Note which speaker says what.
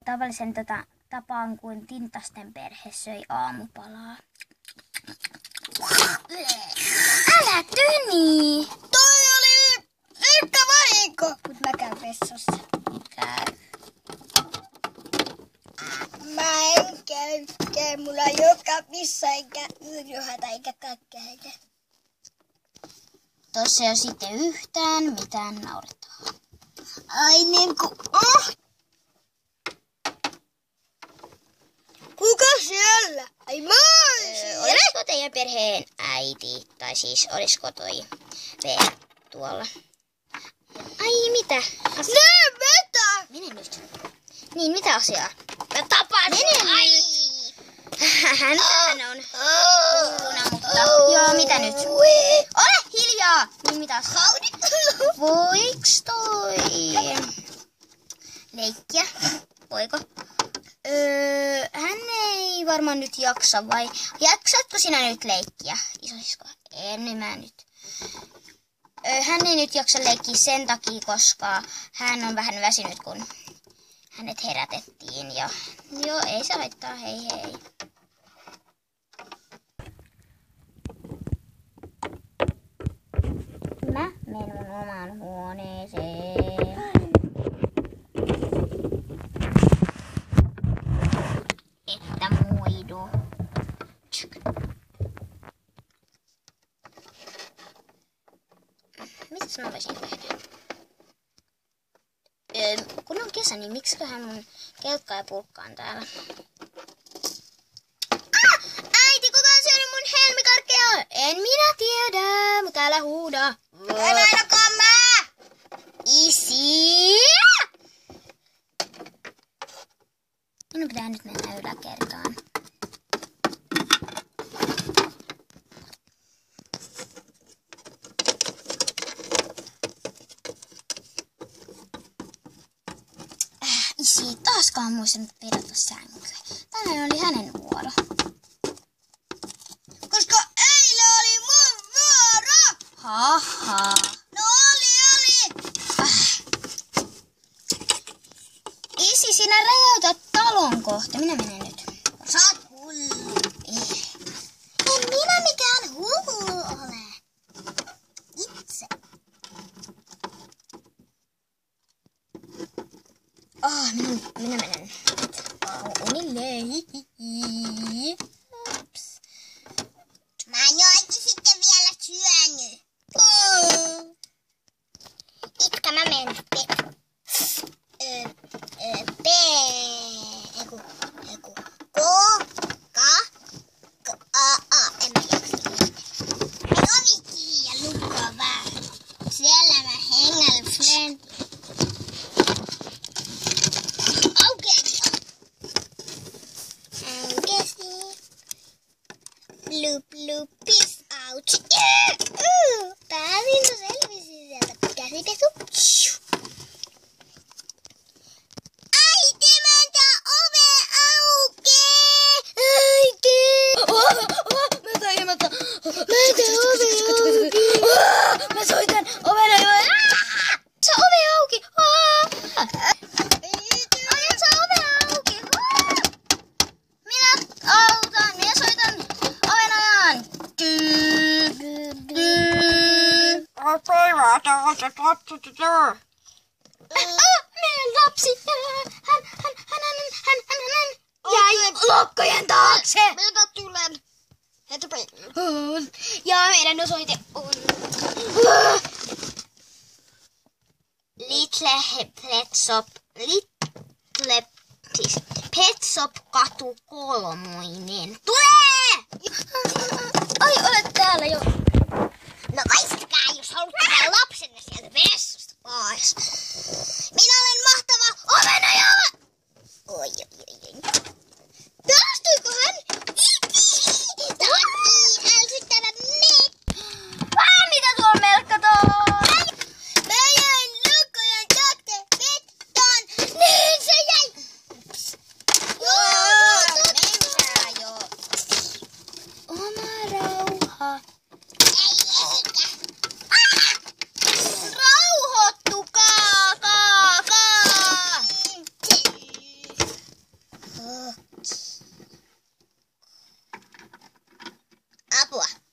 Speaker 1: tavallisen tapaan kuin Tintasten perhe söi aamupalaa. Älä tyni!
Speaker 2: Toi oli ylkkä vahinko! Mut mä käyn vessassa.
Speaker 1: Käy.
Speaker 2: Mä en käy. Mulla ei olekaan missä eikä yöjuhata eikä kaikkea.
Speaker 1: Tossa ei ole sitten yhtään mitään naurettavaa.
Speaker 2: Ai niinku... Kuka siellä? Ai moi!
Speaker 1: Olisiko teidän perheen äiti, tai siis olisiko toi Veera tuolla? Ai mitä?
Speaker 2: Näe vetä!
Speaker 1: Mene nyt. Niin, mitä asiaa?
Speaker 2: Mä tapasin!
Speaker 1: Mene nyt! Hän on hulluna, mutta... Joo, mitä nyt? Ole hiljaa! Niin, mitä asiaa? Voiks toi leikkiä? Voiko? Hän ei varmaan nyt jaksa, vai jaksatko sinä nyt leikkiä, isosisko? En mä nyt. Hän ei nyt jaksa leikkiä sen takia, koska hän on vähän väsynyt, kun hänet herätettiin. Ja joo, ei se haittaa, hei hei. Mä menen omaan huoneeseen. Että muidu. Mitäs mä voisin tehdä? Kun on kesä, niin miksiköhän mun kelkka ja pulkka on täällä? Äiti, kuka on syönyt mun helmikarkkeja? En minä tiedä, mutta älä huuda.
Speaker 2: En ainakaan mä!
Speaker 1: Isi! Minun pitää nyt mennä yläkertaan. Isi taaskaan muistanut vedota sänkyä. Tänään oli hänen vuoro.
Speaker 2: Koska eilen oli mun vuoro!
Speaker 1: Haha.
Speaker 2: No oli!
Speaker 1: Isi, sinä räjäytät talon kohta. Minä menen nyt.
Speaker 2: Sä oot hullu.
Speaker 1: En minä mikään hullu ole.
Speaker 2: Itse.
Speaker 1: Minä menen unille. Ups.
Speaker 2: Mä en jo sitten vielä syönyt.
Speaker 1: Itkä mä menen.
Speaker 2: En mä jaksa. Ei ovi kiinni ja lukkoa vaan. Siellä mä hengäilen friend.
Speaker 1: Bloop, bloop, peace out. Pääsin, selvisin sieltä. Käsipesu.
Speaker 2: Äiti, mä tää ove auki!
Speaker 1: Äiti! Mä tää ove auki. Mä soitan ovena jo. Se ove auki. Ajan se ove auki. Minä autan. Minä soitan ovenajan. Meidän lapsi. Hän jäi lokkojen taakse.
Speaker 2: Minä tulen. Heti peilin.
Speaker 1: Ja meidän osoite on Pet Shop katu 3. Tule! Ai, olet täällä jo.
Speaker 2: No väistäkää, jos haluat pitää lapsenne sieltä vessasta pois. Minä olen mahtava omenaja! Oi. Pelastuiko hän? Tämä on niin älsyttävä
Speaker 1: Mitä tuolla melkkatoo?
Speaker 2: Mä jäin lukkojen taakse vettaan. Niin se jäi.
Speaker 1: Menkää jo. Oma rauha.
Speaker 2: Apua.